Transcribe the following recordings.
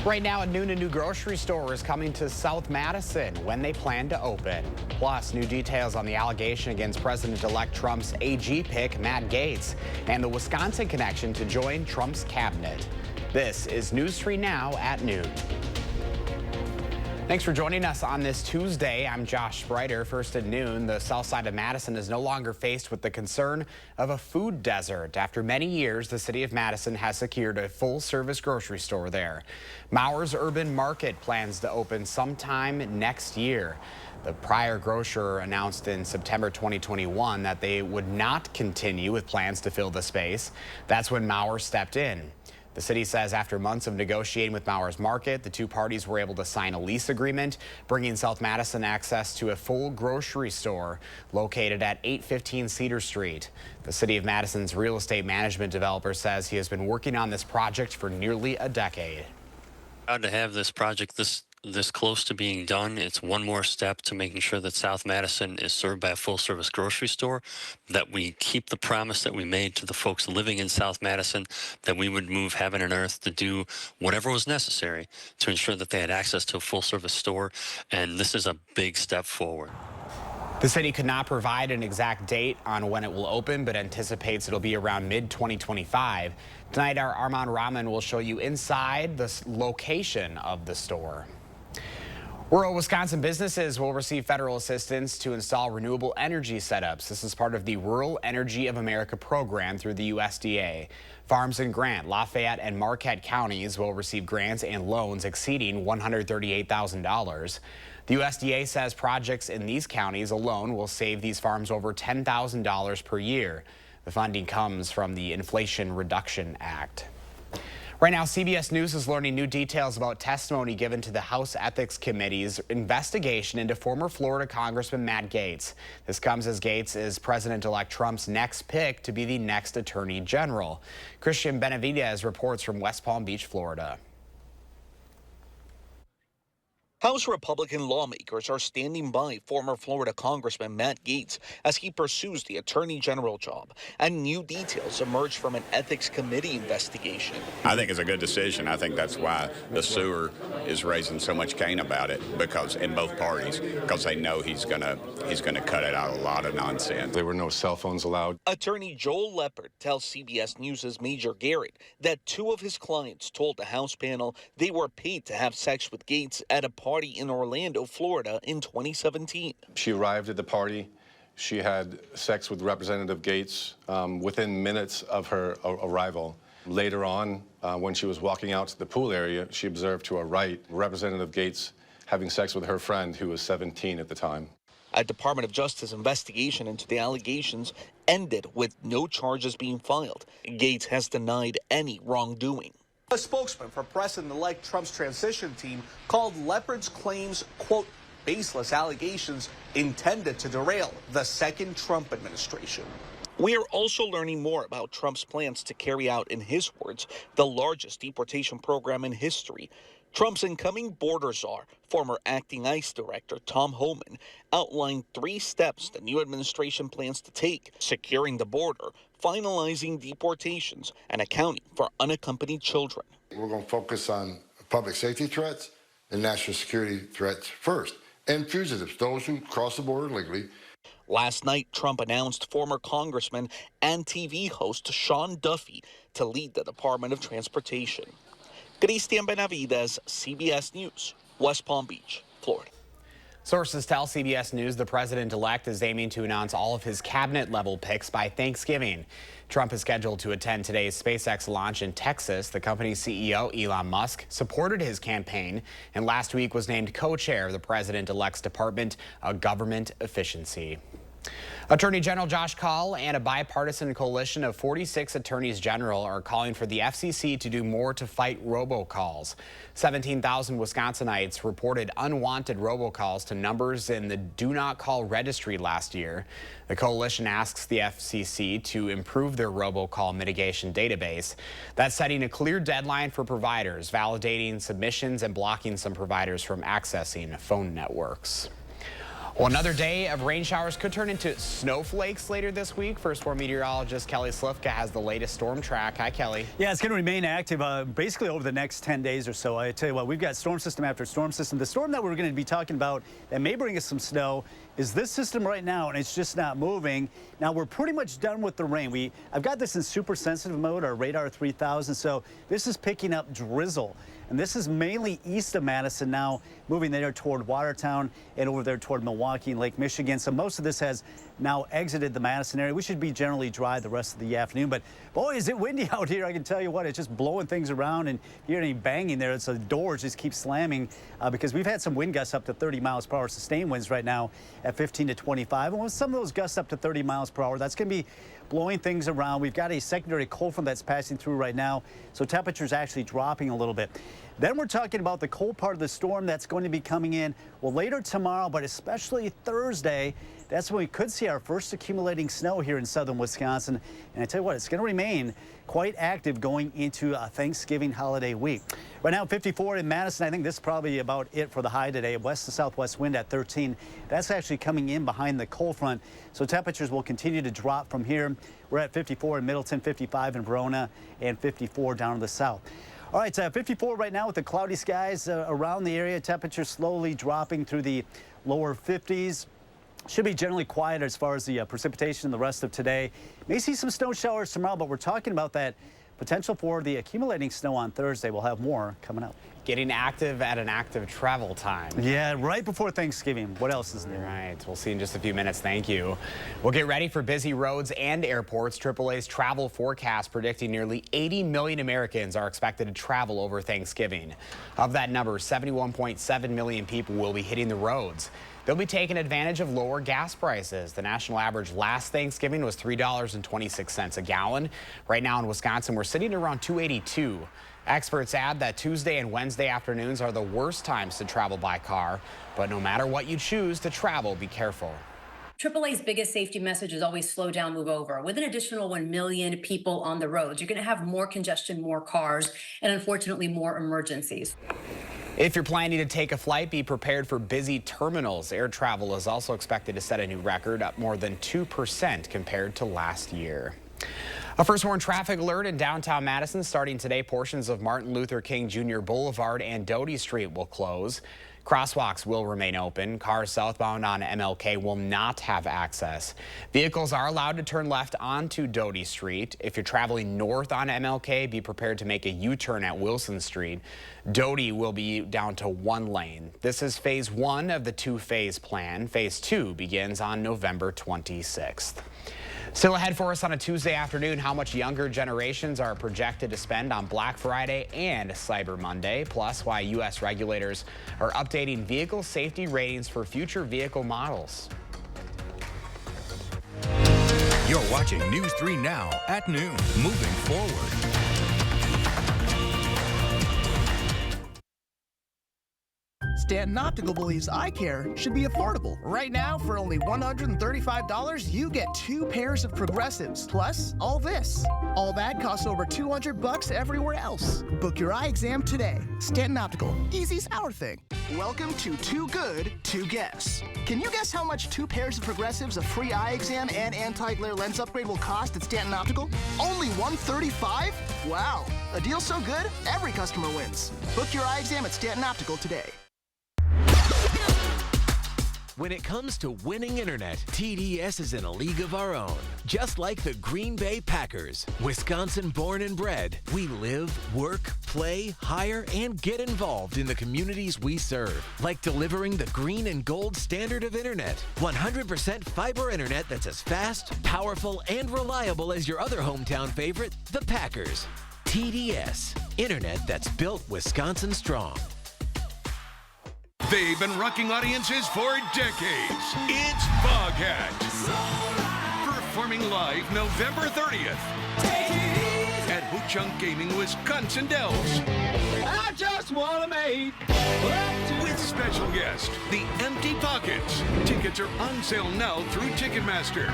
Right now at noon, a new grocery store is coming to South Madison when they plan to open. Plus, new details on the allegation against President-elect Trump's AG pick, Matt Gaetz, and the Wisconsin connection to join Trump's cabinet. This is News 3 Now at noon. Thanks for joining us on this Tuesday. I'm Josh Spreiter. First at noon, the south side of Madison is no longer faced with the concern of a food desert. After many years, the city of Madison has secured a full-service grocery store there. Mauer's Urban Market plans to open sometime next year. The prior grocer announced in September 2021 that they would not continue with plans to fill the space. That's when Mauer stepped in. The city says after months of negotiating with Mauer's Market, the two parties were able to sign a lease agreement, bringing South Madison access to a full grocery store located at 815 Cedar Street. The city of Madison's real estate management developer says he has been working on this project for nearly a decade. Proud to have this project this close to being done. It's one more step to making sure that South Madison is served by a full-service grocery store, that we keep the promise that we made to the folks living in South Madison, that we would move heaven and earth to do whatever was necessary to ensure that they had access to a full-service store, and this is a big step forward. The city could not provide an exact date on when it will open, but anticipates it'll be around mid-2025. Tonight, our Armand Rahman will show you inside the location of the store. Rural Wisconsin businesses will receive federal assistance to install renewable energy setups. This is part of the Rural Energy of America program through the USDA. Farms in Grant, Lafayette, and Marquette counties will receive grants and loans exceeding $138,000. The USDA says projects in these counties alone will save these farms over $10,000 per year. The funding comes from the Inflation Reduction Act. Right now, CBS News is learning new details about testimony given to the House Ethics Committee's investigation into former Florida Congressman Matt Gaetz. This comes as Gaetz is President-elect Trump's next pick to be the next Attorney General. Christian Benavidez reports from West Palm Beach, Florida. House Republican lawmakers are standing by former Florida Congressman Matt Gaetz as he pursues the Attorney General job, and new details emerge from an Ethics Committee investigation. I think it's a good decision. I think that's why the sewer is raising so much cane about it, because in both parties, because they know he's gonna cut it out a lot of nonsense. There were no cell phones allowed. Attorney Joel Leppert tells CBS News' Major Garrett that two of his clients told the House panel they were paid to have sex with Gaetz at a party in Orlando, Florida in 2017. She arrived at the party. She had sex with Representative Gaetz within minutes of her arrival. Later on, when she was walking out to the pool area, she observed to her right Representative Gaetz having sex with her friend, who was 17 at the time. A Department of Justice investigation into the allegations ended with no charges being filed. Gaetz has denied any wrongdoing. A spokesman for President-elect Trump's transition team called Leppert's claims, quote, baseless allegations intended to derail the second Trump administration. We are also learning more about Trump's plans to carry out, in his words, the largest deportation program in history. Trump's incoming border czar, former acting ICE director Tom Homan, outlined 3 steps the new administration plans to take: securing the border, finalizing deportations, and accounting for unaccompanied children. We're going to focus on public safety threats and national security threats first, and fugitives, those who cross the border legally. Last night, Trump announced former Congressman and TV host Sean Duffy to lead the Department of Transportation. Christian Benavidez, CBS News, West Palm Beach, Florida. Sources tell CBS News the president-elect is aiming to announce all of his cabinet-level picks by Thanksgiving. Trump is scheduled to attend today's SpaceX launch in Texas. The company's CEO, Elon Musk, supported his campaign and last week was named co-chair of the president-elect's Department of Government Efficiency. Attorney General Josh Kaul and a bipartisan coalition of 46 attorneys general are calling for the FCC to do more to fight robocalls. 17,000 Wisconsinites reported unwanted robocalls to numbers in the Do Not Call registry last year. The coalition asks the FCC to improve their robocall mitigation database. That's setting a clear deadline for providers, validating submissions and blocking some providers from accessing phone networks. Well, another day of rain showers could turn into snowflakes later this week. First Warn meteorologist Kelly Slifka has the latest storm track. Hi, Kelly. Yeah, it's going to remain active basically over the next 10 days or so. I tell you what, we've got storm system after storm system. The storm that we're going to be talking about that may bring us some snow is this system right now, and it's just not moving. Now, we're pretty much done with the rain. I've got this in super sensitive mode, our radar 3000, so this is picking up drizzle. And this is mainly east of Madison now, moving there toward Watertown and over there toward Milwaukee and Lake Michigan. So most of this has now exited the Madison area. We should be generally dry the rest of the afternoon. But boy, is it windy out here. I can tell you what, it's just blowing things around. And if you hear any banging there, it's the doors just keep slamming because we've had some wind gusts up to 30 miles per hour, sustained winds right now at 15 to 25. And with some of those gusts up to 30 miles per hour, that's going to be blowing things around. We've got a secondary cold front that's passing through right now, so temperatures actually dropping a little bit. Then we're talking about the cold part of the storm that's going to be coming in, well, later tomorrow, but especially Thursday. That's when we could see our first accumulating snow here in southern Wisconsin. And I tell you what, it's going to remain quite active going into Thanksgiving holiday week. Right now, 54 in Madison. I think this is probably about it for the high today. West to southwest wind at 13. That's actually coming in behind the cold front. So temperatures will continue to drop from here. We're at 54 in Middleton, 55 in Verona, and 54 down in the south. All right, 54 right now with the cloudy skies around the area. Temperatures slowly dropping through the lower 50s. Should be generally quiet as far as the precipitation the rest of today. May see some snow showers tomorrow, but we're talking about that potential for the accumulating snow on Thursday. We'll have more coming up. Getting active at an active travel time. Yeah, right before Thanksgiving. What else is there? Right. We'll see in just a few minutes. Thank you. We'll get ready for busy roads and airports. AAA's travel forecast predicting nearly 80 million Americans are expected to travel over Thanksgiving. Of that number, 71.7 million people will be hitting the roads. They'll be taking advantage of lower gas prices. The national average last Thanksgiving was $3.26 a gallon. Right now in Wisconsin, we're sitting around $2.82. Experts add that Tuesday and Wednesday afternoons are the worst times to travel by car. But no matter what you choose to travel, be careful. AAA's biggest safety message is always slow down, move over. With an additional 1 million people on the roads, you're going to have more congestion, more cars, and unfortunately more emergencies. If you're planning to take a flight, be prepared for busy terminals. Air travel is also expected to set a new record, up more than 2% compared to last year. A first warn traffic alert in downtown Madison. Starting today, portions of Martin Luther King Jr. Boulevard and Doty Street will close. Crosswalks will remain open. Cars southbound on MLK will not have access. Vehicles are allowed to turn left onto Doty Street. If you're traveling north on MLK, be prepared to make a U-turn at Wilson Street. Doty will be down to 1 lane. This is phase 1 of the 2-phase plan. Phase 2 begins on November 26th. Still ahead for us on a Tuesday afternoon, how much younger generations are projected to spend on Black Friday and Cyber Monday, plus why U.S. regulators are updating vehicle safety ratings for future vehicle models. You're watching News 3 Now at noon. Moving forward. Stanton Optical believes eye care should be affordable. Right now, for only $135, you get 2 pairs of progressives, plus all this. All that costs over $200 everywhere else. Book your eye exam today. Stanton Optical, easy's our thing. Welcome to Too Good to Guess. Can you guess how much 2 pairs of progressives, a free eye exam, and anti-glare lens upgrade will cost at Stanton Optical? Only $135? Wow, a deal so good, every customer wins. Book your eye exam at Stanton Optical today. When it comes to winning internet, TDS is in a league of our own. Just like the Green Bay Packers, Wisconsin born and bred, we live, work, play, hire, and get involved in the communities we serve. Like delivering the green and gold standard of internet. 100% fiber internet that's as fast, powerful, and reliable as your other hometown favorite, the Packers. TDS, internet that's built Wisconsin strong. They've been rocking audiences for decades. It's Foghat. Performing live November 30th at Ho-Chunk Gaming, Wisconsin Dells. I just want to make with special guest, The Empty Pockets. Tickets are on sale now through Ticketmaster.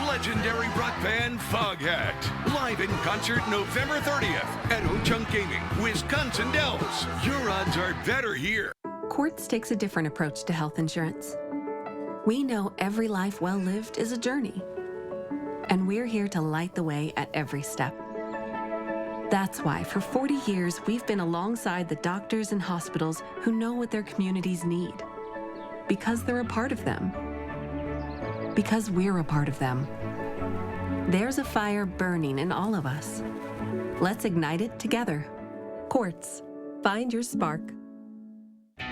Legendary rock band Foghat. Live in concert November 30th at Ho-Chunk Gaming, Wisconsin Dells. Your odds are better here. Quartz takes a different approach to health insurance. We know every life well lived is a journey, and we're here to light the way at every step. That's why for 40 years, we've been alongside the doctors and hospitals who know what their communities need. Because they're a part of them. Because we're a part of them. There's a fire burning in all of us. Let's ignite it together. Quartz. Find your spark.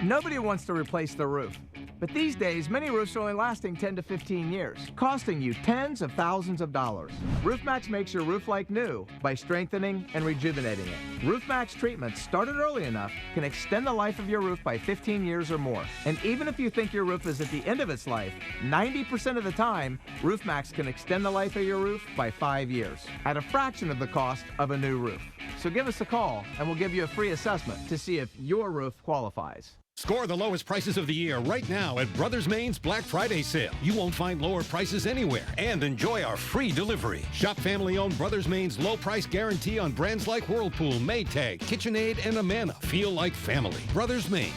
Nobody wants to replace the roof. But these days, many roofs are only lasting 10 to 15 years, costing you tens of thousands of dollars. RoofMax makes your roof like new by strengthening and rejuvenating it. RoofMax treatments, started early enough, can extend the life of your roof by 15 years or more. And even if you think your roof is at the end of its life, 90% of the time, RoofMax can extend the life of your roof by 5 years at a fraction of the cost of a new roof. So give us a call and we'll give you a free assessment to see if your roof qualifies. Score the lowest prices of the year right now at Brothers Main's Black Friday sale. You won't find lower prices anywhere, and enjoy our free delivery. Shop family-owned Brothers Main's low price guarantee on brands like Whirlpool, Maytag, KitchenAid, and Amana. Feel like family. Brothers Main.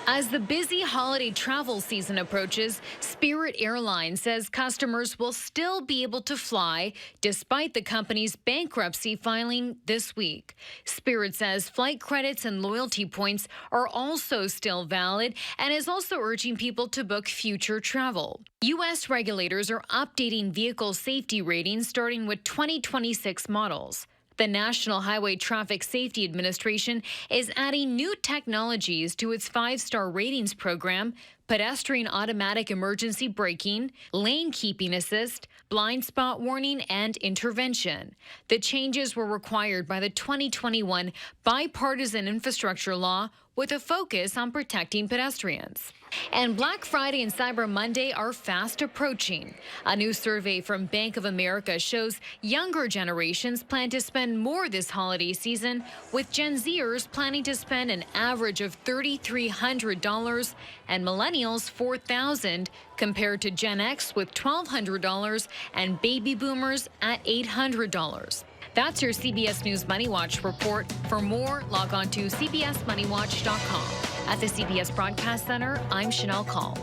As the busy holiday travel season approaches, Spirit Airlines says customers will still be able to fly despite the company's bankruptcy filing this week. Spirit says flight credits and loyalty points are also still valid and is also urging people to book future travel. U.S. regulators are updating vehicle safety ratings starting with 2026 models. The National Highway Traffic Safety Administration is adding new technologies to its 5-star ratings program: pedestrian automatic emergency braking, lane keeping assist, blind spot warning, and intervention. The changes were required by the 2021 bipartisan infrastructure law with a focus on protecting pedestrians. And Black Friday and Cyber Monday are fast approaching. A new survey from Bank of America shows younger generations plan to spend more this holiday season, with Gen Zers planning to spend an average of $3,300 and millennials $4,000, compared to Gen X with $1,200 and baby boomers at $800. That's your CBS News Money Watch report. For more, log on to cbsmoneywatch.com. At the CBS Broadcast Center, I'm Chanel Call.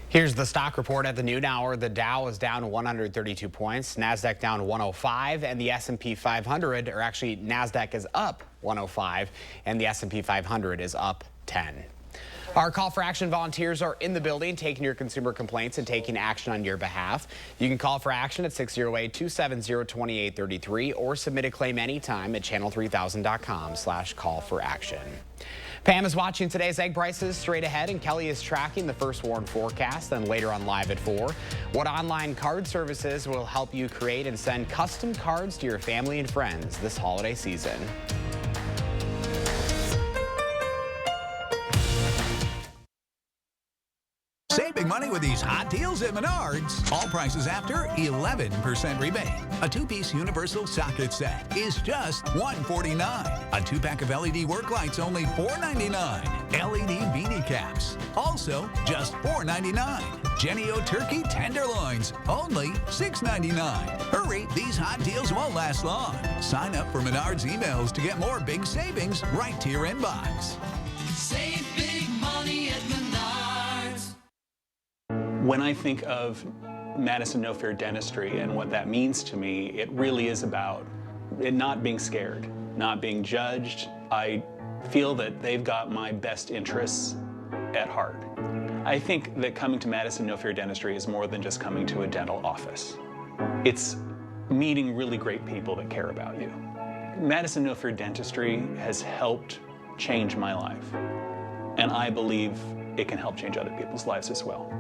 Here's the stock report at the noon hour. The Dow is down 132 points, NASDAQ down 105, and the S&P 500, or actually NASDAQ is up 105, and the S&P 500 is up 10. Our Call for Action volunteers are in the building taking your consumer complaints and taking action on your behalf. You can call for action at 608-270-2833 or submit a claim anytime at channel3000.com/call-for-action. Pam is watching today's egg prices straight ahead, and Kelly is tracking the first warn forecast, then later on Live at 4. What online card services will help you create and send custom cards to your family and friends this holiday season. Save big money with these hot deals at Menards. All prices after 11% rebate. A 2-piece universal socket set is just $149. A 2-pack of LED work lights only $4.99. LED beanie caps also just $4.99. Genio turkey tenderloins only $6.99. Hurry, these hot deals won't last long. Sign up for Menards emails to get more big savings right to your inbox. Save big money at Menards. When I think of Madison No Fear Dentistry and what that means to me, it really is about it not being scared, not being judged. I feel that they've got my best interests at heart. I think that coming to Madison No Fear Dentistry is more than just coming to a dental office. It's meeting really great people that care about you. Madison No Fear Dentistry has helped change my life, and I believe it can help change other people's lives as well.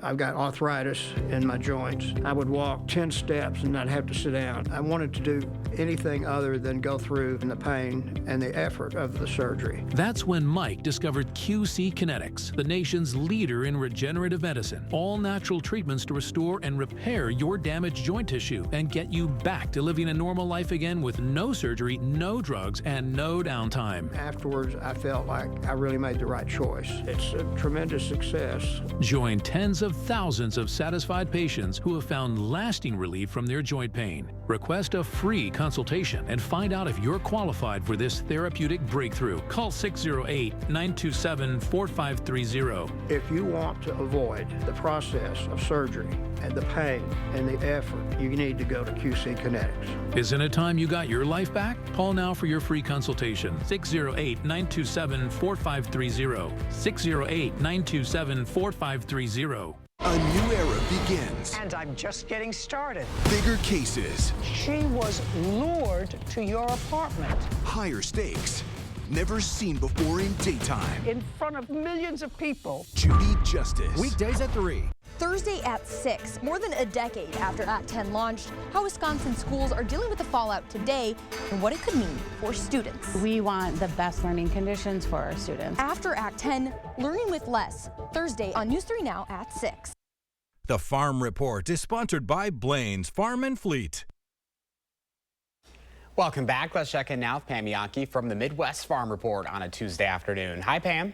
I've got arthritis in my joints. I would walk 10 steps and not have to sit down. I wanted to do anything other than go through the pain and the effort of the surgery. That's when Mike discovered QC Kinetics, the nation's leader in regenerative medicine. All natural treatments to restore and repair your damaged joint tissue and get you back to living a normal life again with no surgery, no drugs, and no downtime. Afterwards, I felt like I really made the right choice. It's a tremendous success. Join tens of of thousands of satisfied patients who have found lasting relief from their joint pain. Request a free consultation and find out if you're qualified for this therapeutic breakthrough. Call 608-927-4530. If you want to avoid the process of surgery and the pain and the effort, you need to go to QC Kinetics. Isn't it time you got your life back? Call now for your free consultation. 608-927-4530. 608-927-4530. A new era begins. And I'm just getting started. Bigger cases. She was lured to your apartment. Higher stakes. Never seen before in daytime. In front of millions of people. Judy Justice. Weekdays at 3. Thursday at 6, more than a decade after Act 10 launched, how Wisconsin schools are dealing with the fallout today and what it could mean for students. We want the best learning conditions for our students. After Act 10, learning with less. Thursday on News 3 Now at 6. The Farm Report is sponsored by Blaine's Farm and Fleet. Welcome back. Let's check in now with Pam Yankee from the Midwest Farm Report on a Tuesday afternoon. Hi, Pam.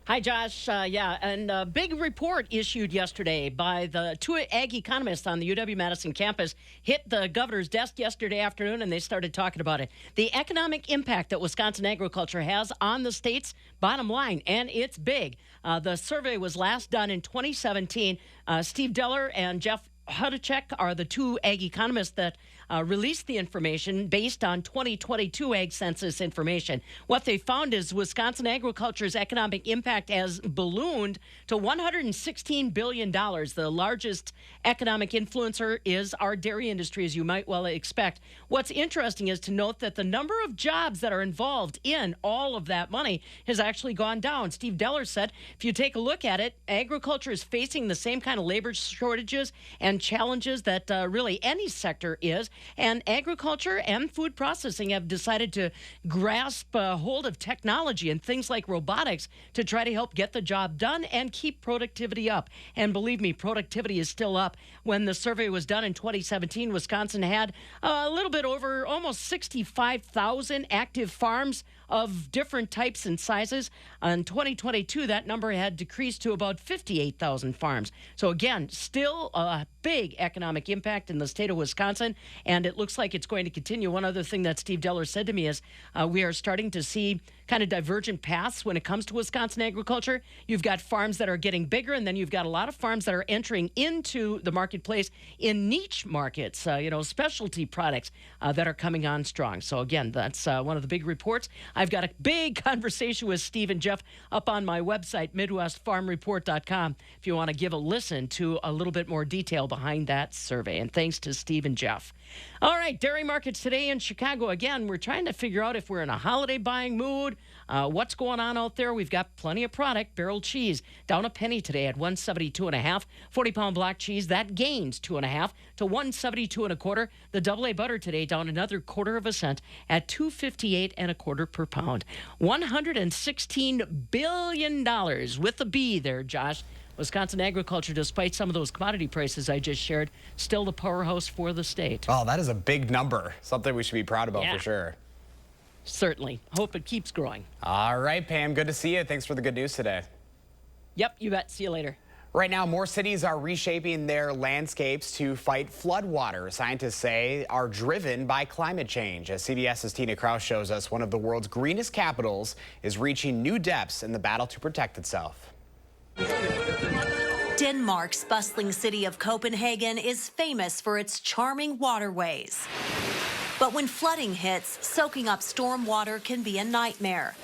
Hi, Josh. And a big report issued yesterday by the two ag economists on the UW-Madison campus hit the governor's desk yesterday afternoon, and they started talking about it. The economic impact that Wisconsin agriculture has on the state's bottom line, and it's big. The survey was last done in 2017. Steve Deller and Jeff Hudacek are the two ag economists that released the information based on 2022 ag census information. What they found is Wisconsin agriculture's economic impact has ballooned to $116 billion. The largest economic influencer is our dairy industry, as you might well expect. What's interesting is to note that the number of jobs that are involved in all of that money has actually gone down. Steve Deller said, if you take a look at it, agriculture is facing the same kind of labor shortages and challenges that really any sector is. And agriculture and food processing have decided to grasp hold of technology and things like robotics to try to help get the job done and keep productivity up. And believe me, productivity is still up. When the survey was done in 2017, Wisconsin had a little bit over almost 65,000 active farms of different types and sizes. In 2022, that number had decreased to about 58,000 farms. So again, still a big economic impact in the state of Wisconsin, and it looks like it's going to continue. One other thing that Steve Deller said to me is we are starting to see kind of divergent paths when it comes to Wisconsin agriculture. You've got farms that are getting bigger, and then you've got a lot of farms that are entering into the marketplace in niche markets, specialty products that are coming on strong. So again, that's one of the big reports. I've got a big conversation with Steve and Jeff up on my website, MidwestFarmReport.com, if you want to give a listen to a little bit more detail behind that survey. And thanks to Steve and Jeff. All right, dairy markets today in Chicago. Again, we're trying to figure out if we're in a holiday buying mood. What's going on out there? We've got plenty of product. Barrel cheese down a penny today at 172.5. 40-pound block cheese that gains 2.5 to 172.25. The AA butter today down another 1/4 cent at 258.25 per pound. $116 billion with the B there, Josh. Wisconsin agriculture, despite some of those commodity prices I just shared, still the powerhouse for the state. Oh, that is a big number. Something we should be proud about for sure. Certainly. Hope it keeps growing. All right, Pam. Good to see you. Thanks for the good news today. Yep, you bet. See you later. Right now, more cities are reshaping their landscapes to fight floodwater. Scientists say are driven by climate change. As CBS's Tina Kraus shows us, one of the world's greenest capitals is reaching new depths in the battle to protect itself. Denmark's bustling city of Copenhagen is famous for its charming waterways. But when flooding hits, soaking up storm water can be a nightmare.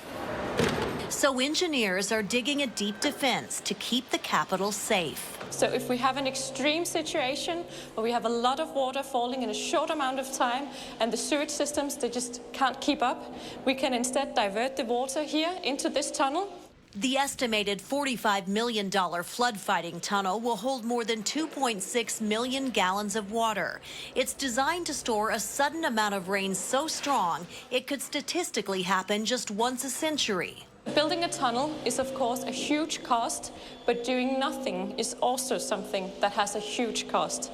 So engineers are digging a deep defense to keep the capital safe. So if we have an extreme situation where we have a lot of water falling in a short amount of time and the sewage systems, they just can't keep up, we can instead divert the water here into this tunnel. The estimated $45 million flood-fighting tunnel will hold more than 2.6 million gallons of water. It's designed to store a sudden amount of rain so strong it could statistically happen just once a century. Building a tunnel is, of course, a huge cost, but doing nothing is also something that has a huge cost.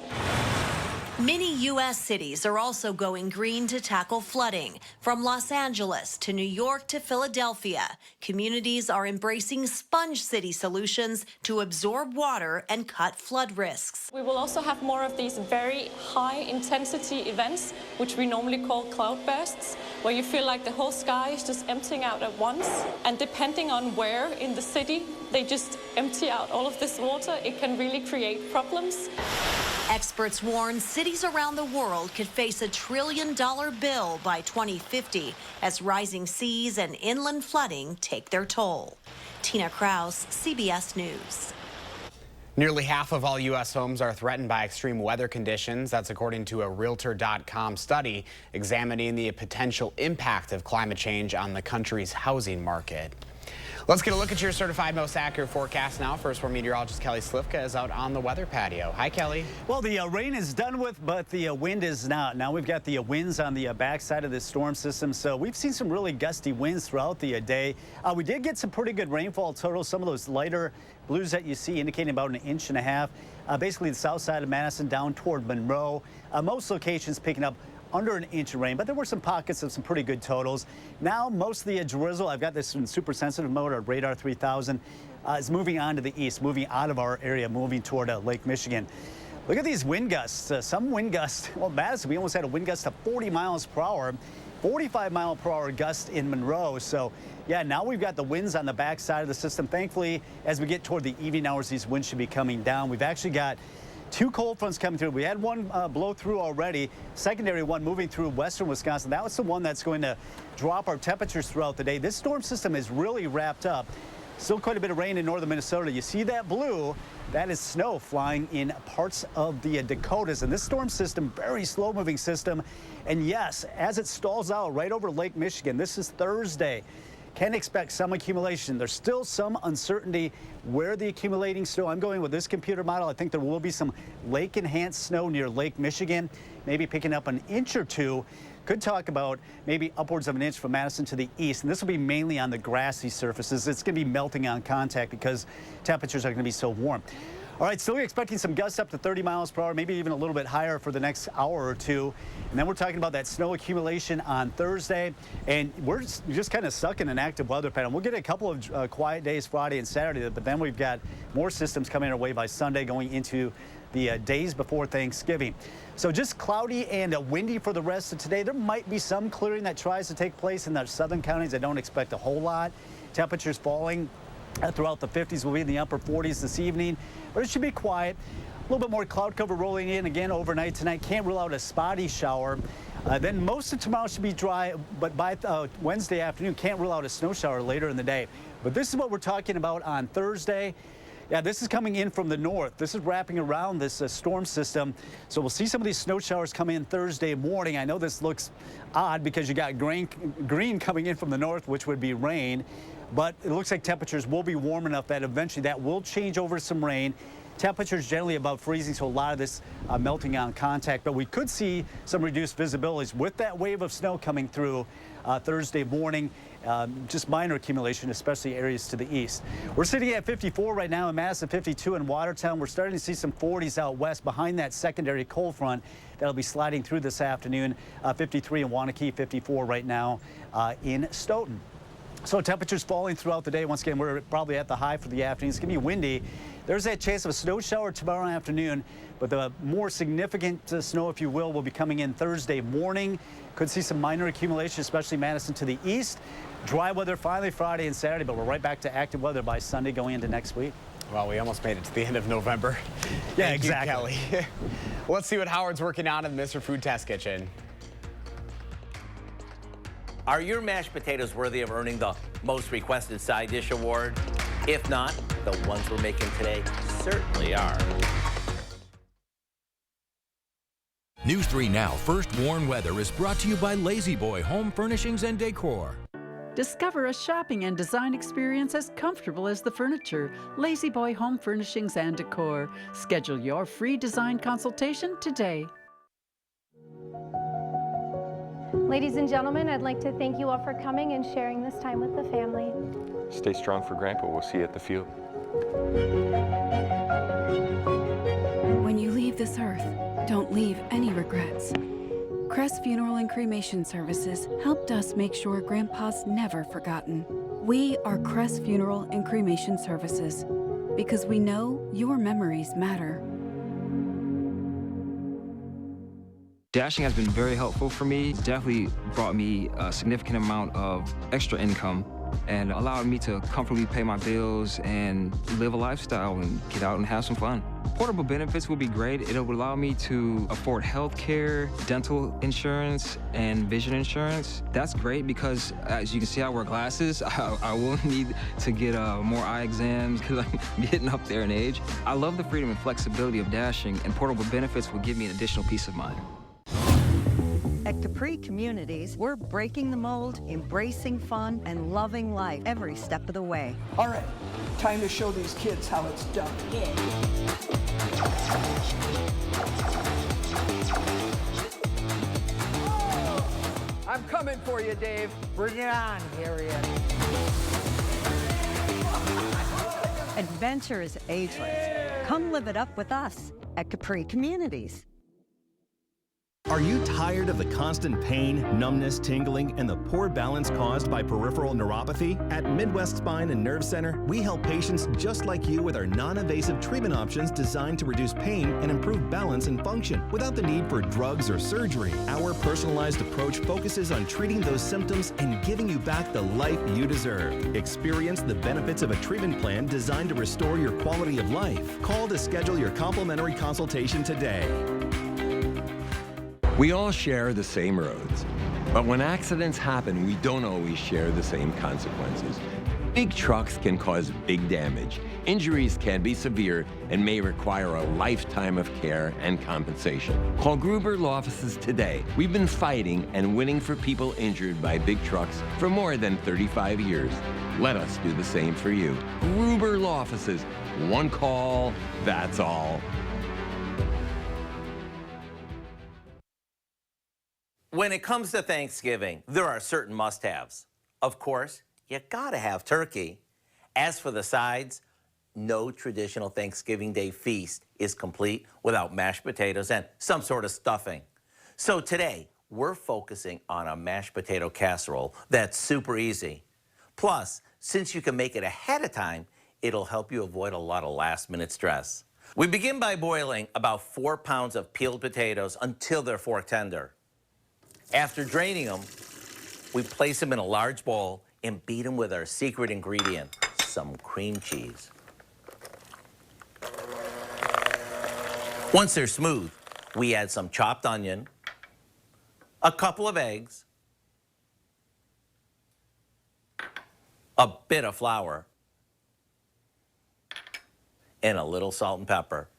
Many U.S. cities are also going green to tackle flooding. From Los Angeles to New York to Philadelphia, communities are embracing sponge city solutions to absorb water and cut flood risks. We will also have more of these very high-intensity events, which we normally call cloudbursts, where you feel like the whole sky is just emptying out at once. And depending on where in the city they just empty out all of this water, it can really create problems. Experts warn cities around the world could face a $1 trillion bill by 2050 as rising seas and inland flooding take their toll. Tina Kraus, CBS News. Nearly half of all U.S. homes are threatened by extreme weather conditions. That's according to a Realtor.com study examining the potential impact of climate change on the country's housing market. Let's get a look at your certified most accurate forecast now. First, where meteorologist Kelly Slifka is out on the weather patio. Hi, Kelly. Well, the rain is done with, but the wind is not. Now we've got the winds on the backside of this storm system, so we've seen some really gusty winds throughout the day. We did get some pretty good rainfall totals. Some of those lighter blues that you see indicating about 1.5 inches. Basically, the south side of Madison down toward Monroe. Most locations picking up under 1 inch of rain, but there were some pockets of some pretty good totals. Now, most of the drizzle, I've got this in super sensitive mode, our radar 3000, is moving on to the east, moving out of our area, moving toward Lake Michigan. Look at these wind gusts. Some wind gusts, well, Madison, we almost had a wind gust of 40 miles per hour, 45 mile per hour gust in Monroe. So, yeah, now we've got the winds on the backside of the system. Thankfully, as we get toward the evening hours, these winds should be coming down. We've actually got 2 cold fronts coming through. We had one blow through already, secondary one moving through western Wisconsin. That was the one that's going to drop our temperatures throughout the day. This storm system is really wrapped up. Still quite a bit of rain in northern Minnesota. You see that blue? That is snow flying in parts of the Dakotas. And this storm system, very slow moving system. And yes, as it stalls out right over Lake Michigan, this is Thursday. Can expect some accumulation. There's still some uncertainty where the accumulating snow. I'm going with this computer model. I think there will be some lake-enhanced snow near Lake Michigan, maybe picking up 1 inch or 2. Could talk about maybe upwards of 1 inch from Madison to the east, and this will be mainly on the grassy surfaces. It's going to be melting on contact because temperatures are going to be so warm. All right, still expecting some gusts up to 30 miles per hour, maybe even a little bit higher for the next hour or 2. And then we're talking about that snow accumulation on Thursday. And we're just kind of stuck in an active weather pattern. We'll get a couple of quiet days Friday and Saturday, but then we've got more systems coming our way by Sunday going into the days before Thanksgiving. So just cloudy and windy for the rest of today. There might be some clearing that tries to take place in the southern counties. I don't expect a whole lot. Temperatures falling throughout the 50s. We'll be in the upper 40s this evening, but it should be quiet. A little bit more cloud cover rolling in again overnight tonight. Can't rule out a spotty shower. Then most of tomorrow should be dry, but by Wednesday afternoon, can't rule out a snow shower later in the day. But this is what we're talking about on Thursday. Yeah, this is coming in from the north. This is wrapping around this storm system. So we'll see some of these snow showers come in Thursday morning. I know this looks odd because you got green coming in from the north, which would be rain. But it looks like temperatures will be warm enough that eventually that will change over some rain. Temperatures generally above freezing, so a lot of this melting on contact. But we could see some reduced visibilities with that wave of snow coming through Thursday morning. Just minor accumulation, especially areas to the east. We're sitting at 54 right now in Madison, 52 in Watertown. We're starting to see some 40s out west behind that secondary cold front that'll be sliding through this afternoon. 53 in Waunakee, 54 right now in Stoughton. So temperatures falling throughout the day. Once again, we're probably at the high for the afternoon. It's going to be windy. There's that chance of a snow shower tomorrow afternoon, but the more significant snow, if you will be coming in Thursday morning. Could see some minor accumulation, especially Madison to the east. Dry weather finally Friday and Saturday, but we're right back to active weather by Sunday going into next week. Well, we almost made it to the end of November. Yeah, Thank exactly. you, Kelly. Let's see what Howard's working on in the Mr. Food Test Kitchen. Are your mashed potatoes worthy of earning the most requested side dish award? If not, the ones we're making today certainly are. News 3 Now First Warn Weather is brought to you by Lazy Boy Home Furnishings and Decor. Discover a shopping and design experience as comfortable as the furniture. Lazy Boy Home Furnishings and Decor. Schedule your free design consultation today. Ladies and gentlemen, I'd like to thank you all for coming and sharing this time with the family. Stay strong for Grandpa. We'll see you at the field. When you leave this earth, Don't leave any regrets. Crest Funeral and Cremation Services helped us make sure Grandpa's never forgotten. We are Crest Funeral and Cremation Services because we know your memories matter. Dashing has been very helpful for me. Definitely brought me a significant amount of extra income and allowed me to comfortably pay my bills and live a lifestyle and get out and have some fun. Portable benefits would be great. It would allow me to afford health care, dental insurance, and vision insurance. That's great because, as you can see, I wear glasses. I will need to get more eye exams because I'm getting up there in age. I love the freedom and flexibility of Dashing, and portable benefits will give me an additional peace of mind. At Capri Communities, we're breaking the mold, embracing fun, and loving life every step of the way. All right, time to show these kids how it's done. I'm coming for you, Dave. Bring it on, Harriet. Adventure is ageless. Come live it up with us at Capri Communities. Are you tired of the constant pain, numbness, tingling, and the poor balance caused by peripheral neuropathy? At Midwest Spine and Nerve Center, we help patients just like you with our non-invasive treatment options designed to reduce pain and improve balance and function without the need for drugs or surgery. Our personalized approach focuses on treating those symptoms and giving you back the life you deserve. Experience the benefits of a treatment plan designed to restore your quality of life. Call to schedule your complimentary consultation today. We all share the same roads, but when accidents happen, we don't always share the same consequences. Big trucks can cause big damage. Injuries can be severe and may require a lifetime of care and compensation. Call Gruber Law Offices today. We've been fighting and winning for people injured by big trucks for more than 35 years. Let us do the same for you. Gruber Law Offices. One call, that's all. When it comes to Thanksgiving, there are certain must-haves. Of course, you gotta have turkey. As for the sides, no traditional Thanksgiving Day feast is complete without mashed potatoes and some sort of stuffing. So today, we're focusing on a mashed potato casserole that's super easy. Plus, since you can make it ahead of time, it'll help you avoid a lot of last-minute stress. We begin by boiling about 4 pounds of peeled potatoes until they're fork tender. After draining them, we place them in a large bowl and beat them with our secret ingredient, some cream cheese. Once they're smooth, we add some chopped onion, a couple of eggs, a bit of flour, and a little salt and pepper.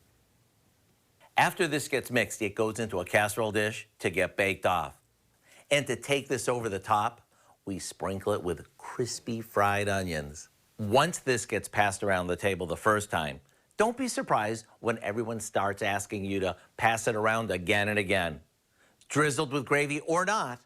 After this gets mixed, it goes into a casserole dish to get baked off. And to take this over the top, we sprinkle it with crispy fried onions. Once this gets passed around the table the first time, don't be surprised when everyone starts asking you to pass it around again and again. Drizzled with gravy or not,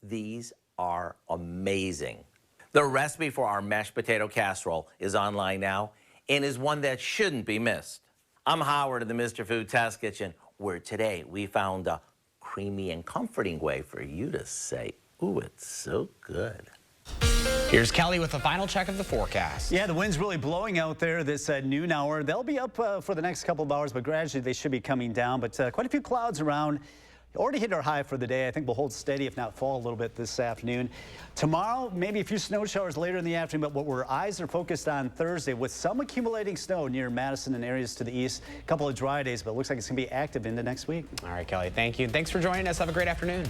these are amazing. The recipe for our mashed potato casserole is online now and is one that shouldn't be missed. I'm Howard of the Mr. Food Test Kitchen, where today we found a creamy and comforting way for you to say, ooh, it's so good. Here's Kelly with the final check of the forecast. Yeah, the wind's really blowing out there this noon hour. They'll be up for the next couple of hours, but gradually they should be coming down. But quite a few clouds around. Already hit our high for the day. I think we'll hold steady, if not fall a little bit this afternoon. Tomorrow, maybe a few snow showers later in the afternoon, but what our eyes are focused on Thursday with some accumulating snow near Madison and areas to the east. A couple of dry days, but it looks like it's going to be active into next week. All right, Kelly, thank you. Thanks for joining us. Have a great afternoon.